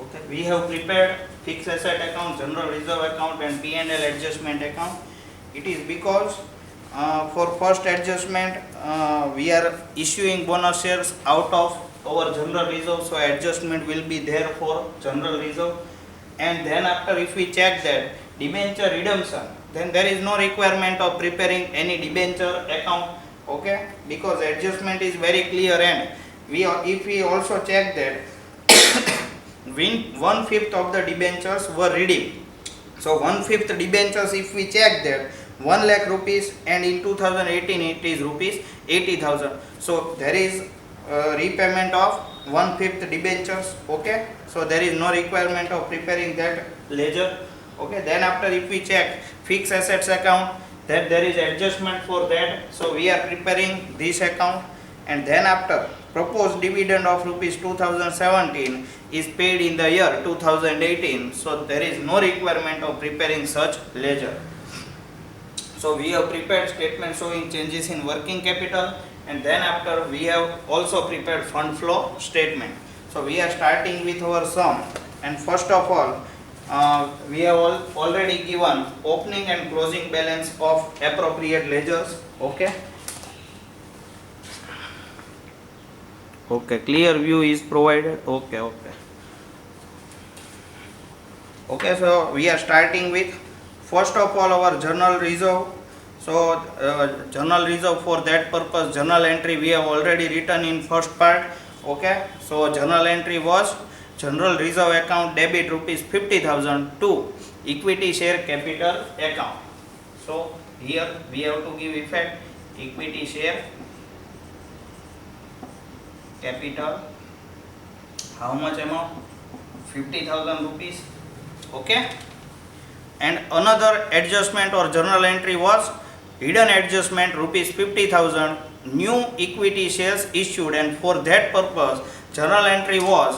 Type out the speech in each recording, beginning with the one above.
Okay, we have prepared fixed asset account, general reserve account and P&L adjustment account. It is because for first adjustment we are issuing bonus shares out of our general reserve, so adjustment will be there for general reserve. And then after, if we check that debenture redemption, then there is no requirement of preparing any debenture account, okay, because adjustment is very clear. And if we also check that 1/5 of the debentures were redeemed, so 1/5 debentures, if we check that 1 lakh rupees, and in 2018 it is rupees 80,000, so there is repayment of 1/5 debentures, okay, so there is no requirement of preparing that ledger, okay. Then after, if we check fixed assets account, that there is adjustment for that, so we are preparing this account. And then after, proposed dividend of rupees 2017 is paid in the year 2018, so there is no requirement of preparing such ledger. So we have prepared statement showing changes in working capital, and then after we have also prepared fund flow statement. So we are starting with our sum, and first of all we have already given opening and closing balance of appropriate ledgers, okay. Okay, clear view is provided, okay. Okay, so we are starting with first of all our journal reserve. So journal reserve, for that purpose journal entry we have already written in first part, okay. So journal entry was general reserve account debit rupees 50,000 to equity share capital account. So here we have to give effect equity share capital, how much amount, 50,000 rupees, okay. And another adjustment or journal entry was hidden adjustment rupees 50,000 new equity shares issued, and for that purpose journal entry was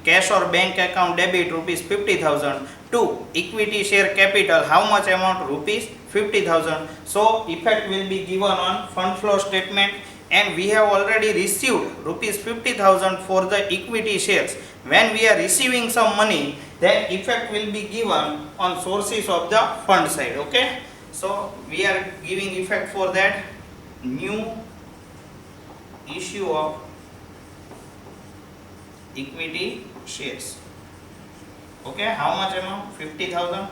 cash or bank account debit rupees 50,000 to equity share capital, how much amount, rupees 50,000. so effect will be given on fund flow statement. And we have already received rupees 50,000 for the equity shares. When we are receiving some money, then effect will be given on sources of the fund side, okay. So we are giving effect for that new issue of equity shares, okay, how much amount, 50,000,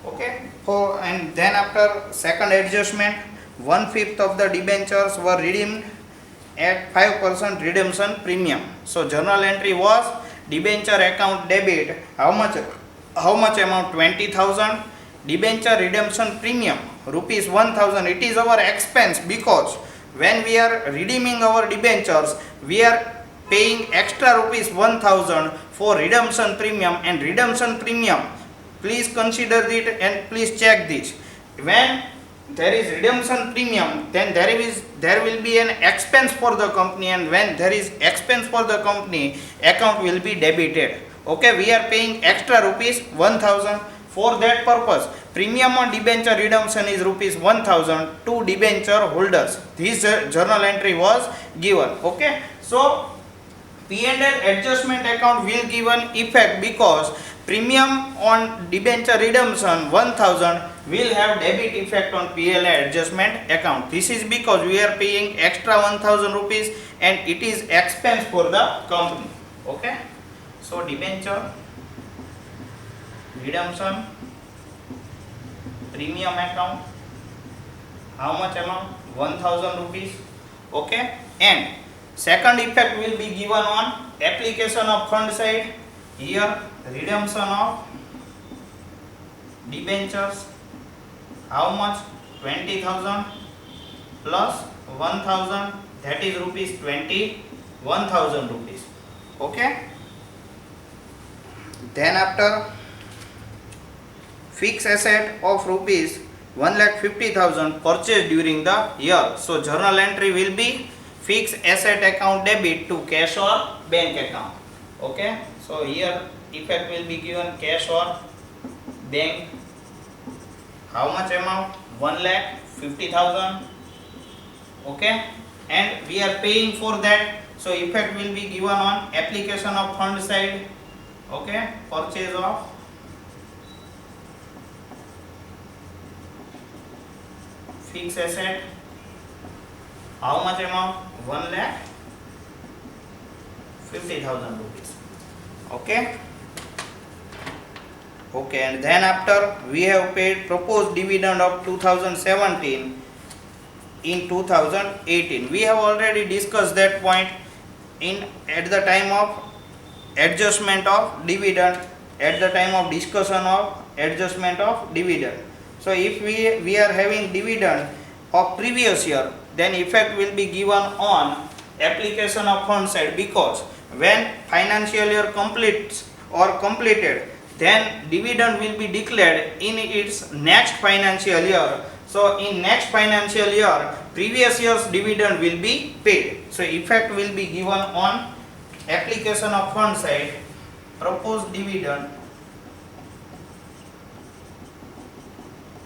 okay. So and then after, second adjustment, 1/5 of the debentures were redeemed at 5% redemption premium. So journal entry was debenture account debit, how much amount, 20,000, debenture redemption premium rupees 1,000. It is our expense, because when we are redeeming our debentures we are paying extra rupees 1,000 for redemption premium. And redemption premium, please consider it and please check this, when there is redemption premium, then there will be an expense for the company, and when there is expense for the company, account will be debited, okay. We are paying extra rupees 1,000. For that purpose, premium on debenture redemption is rupees 1,000 to debenture holders. This journal entry was given, okay. So P&L adjustment account will given effect, because premium on debenture redemption 1,000 will have debit effect on P&L adjustment account. This is because we are paying extra 1,000 rupees and it is expense for the company, okay. So debenture redemption premium account, how much amount, 1,000 rupees, okay. And second effect will be given on application of fund side. Here redemption of debentures, how much, 20,000 plus 1,000, that is rupees 21,000 rupees, okay. Then after, fixed asset of rupees 1,50,000 purchased during the year. So journal entry will be fixed asset account debit to cash or bank account, okay. So here effect will be given cash or bank, how much amount, 1,50,000, okay. And we are paying for that So effect will be given on application of fund side. Okay, purchase of fixed asset. How much amount? 1,50,000 rupees. Okay. Okay, and then after we have paid proposed dividend of 2017 in 2018. We have already discussed that point at the time of adjustment of dividend, at the time of discussion of adjustment of dividend. So if we are having dividend of previous year, then effect will be given on application of fund side, because when financial year completes or completed, then dividend will be declared in its next financial year. So in next financial year, previous year's dividend will be paid. So effect will be given on application of fund side, proposed dividend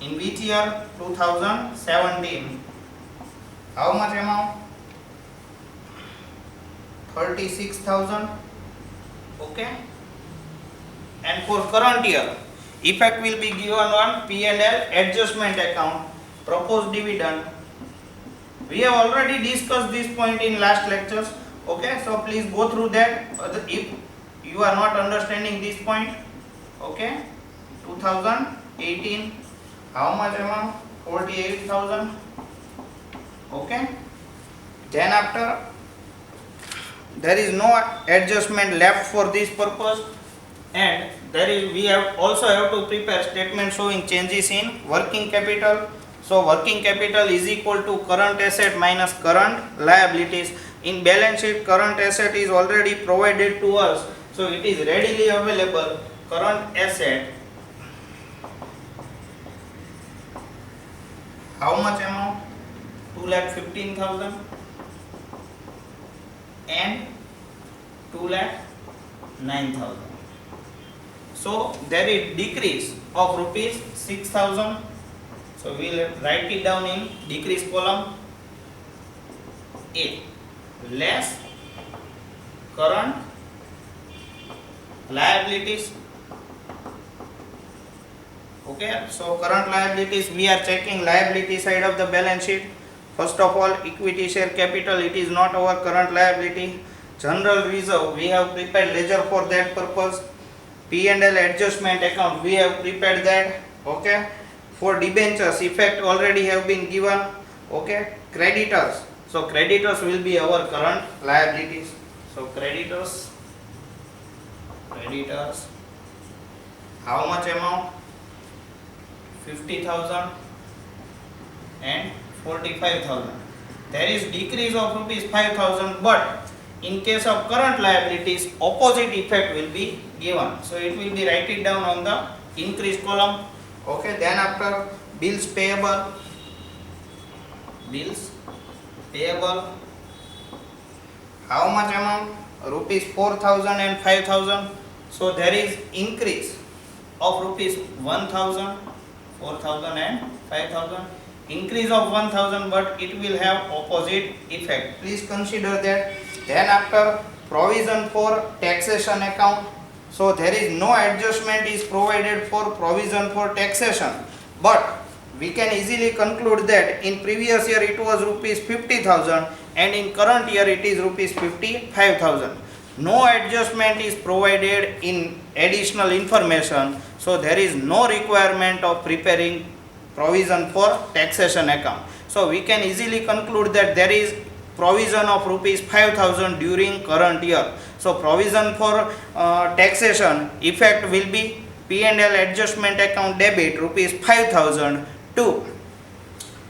in which year? 2017. How much amount? 36,000. Okay. And for current year, effect will be given on P&L adjustment account, proposed dividend. We have already discussed this point in last lectures. Okay, so please go through that if you are not understanding this point. Okay, 2018, how much amount? 48,000. Okay, then after there is no adjustment left for this purpose, and we have also have to prepare statement showing changes in working capital. So working capital is equal to current asset minus current liabilities. In balance sheet, current asset is already provided to us, so it is readily available. Current asset, how much amount? 2,15,000 and 2,09,000. So there is decrease of rupees 6,000. So we will write it down in decrease column. A, less current liabilities. Okay, so current liabilities, we are checking liability side of the balance sheet. First of all, equity share capital, it is not our current liability. General reserve, we have prepared ledger for that purpose. P&L adjustment account, we have prepared that. Okay, for debentures, effect already have been given. Okay, creditors, so creditors will be our current liabilities. So creditors, how much amount? 50,000 and 45,000. There is decrease of rupees 5,000, but in case of current liabilities, opposite effect will be given. So it will be written down on the increase column. Okay, then after bills payable, how much amount? Rupees 4,000 and 5,000. So there is increase of rupees 1,000, 4,000 and 5,000. Increase of 1,000, but it will have opposite effect. Please consider that. Then after provision for taxation account. So there is no adjustment is provided for provision for taxation, but we can easily conclude that in previous year it was rupees 50,000 and in current year it is rupees 55,000. No adjustment is provided in additional information, so there is no requirement of preparing provision for taxation account. So we can easily conclude that there is provision of rupees 5,000 during current year. So provision for taxation effect will be P&L adjustment account debit rupees 5,000 to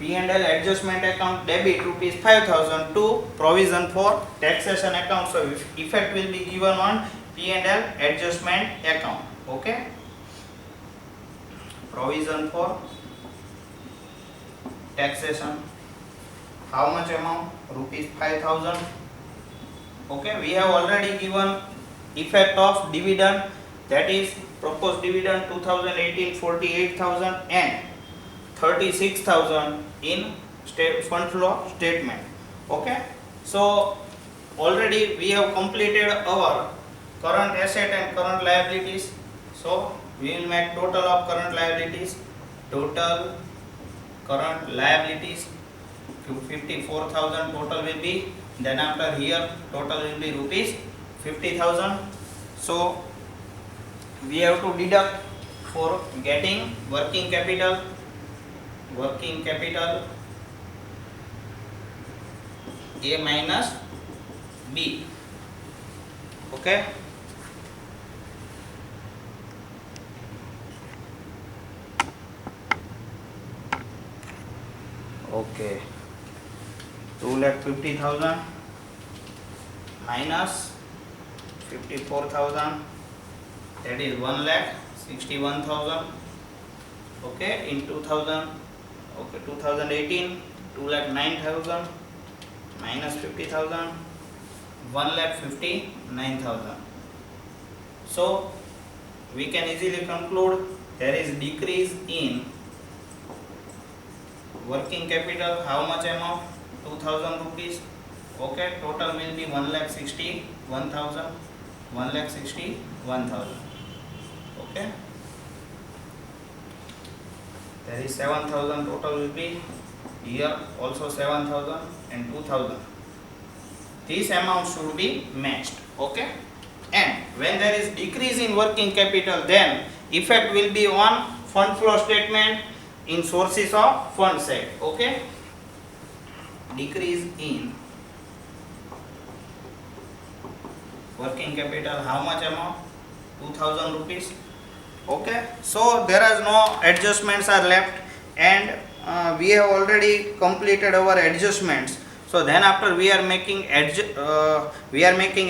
P&L adjustment account debit rupees 5,000 to provision for taxation account. So effect will be given on P&L adjustment account. Okay, provision for taxation, how much amount? Rupees 5,000. Okay, we have already given effect of dividend, that is proposed dividend 2018 48,000 and 36,000 in fund flow statement. Okay, so already we have completed our current asset and current liabilities. So we will make total of current liabilities. Total current liabilities 54,000 total will be. Then after here total will be rupees 50,000. So we have to deduct for getting working capital. Working capital A minus B. Okay. Okay. 2,50,000 minus 54,000, that is 1,61,000. Okay, in 2018, 2,09,000 minus 50,000, 1,59,000. So we can easily conclude there is decrease in working capital. How much amount? 2,000 rupees. Okay, total will be 1,61,000. 1,61,000. Okay, there is 7,000 total will be. Here also 7,000 and 2,000. This amount should be matched. Okay, and when there is decrease in working capital, then effect will be on fund flow statement in sources of fund side. Okay, decrease in working capital, how much amount? 2,000 rupees. Okay, so there is no adjustments are left, and we have already completed our adjustments. So then after we are making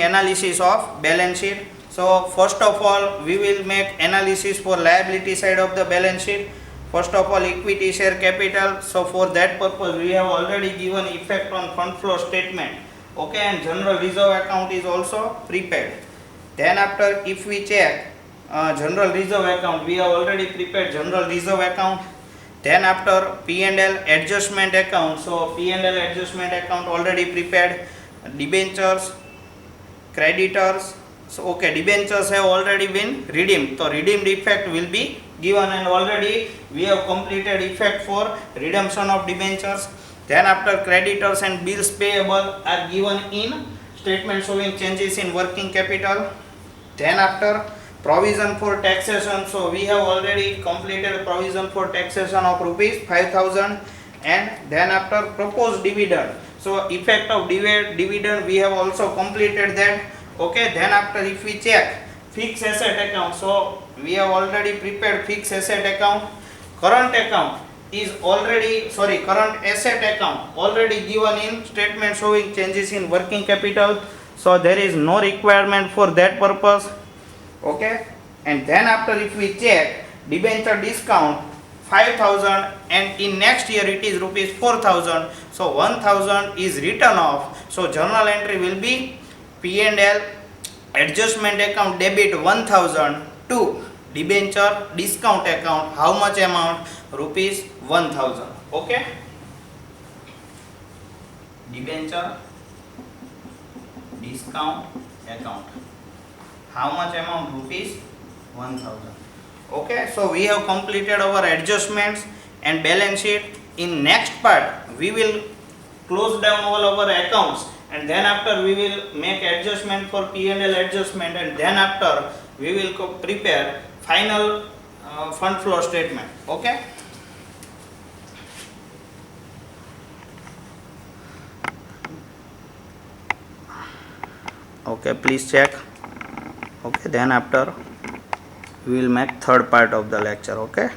analysis of balance sheet. So first of all we will make analysis for liability side of the balance sheet. First of all, equity share capital. So for that purpose we have already given effect on fund flow statement. Okay, and general reserve account is also prepared. Then after if we check general reserve account, we have already prepared general reserve account. Then after P&L adjustment account, so P&L adjustment account already prepared. Debentures, creditors. So okay, debentures have already been redeemed, so redeemed effect will be given, and already we have completed effect for redemption of debentures. Then after creditors and bills payable are given in statement showing changes in working capital. Then after provision for taxation, so we have already completed provision for taxation of rupees 5,000. And then after proposed dividend, so effect of dividend we have also completed that. Okay, then after if we check fixed asset account, so we have already prepared fixed asset account. Current account is already, current asset account already given in statement showing changes in working capital, so there is no requirement for that purpose. Okay, and then after if we check debenture discount 5,000, and in next year it is rupees 4,000, so 1,000 is written off. So journal entry will be P&L adjustment account debit 1,000 to debenture discount account. How much amount? Rupees 1,000. Okay, debenture discount account, how much amount? Rupees 1,000. Okay, so we have completed our adjustments and balance sheet. In next part we will close down all our accounts, and then after we will make adjustment for P&L adjustment, and then after we will prepare final fund flow statement. Okay, okay, please check. Okay, then after we will make third part of the lecture. Okay.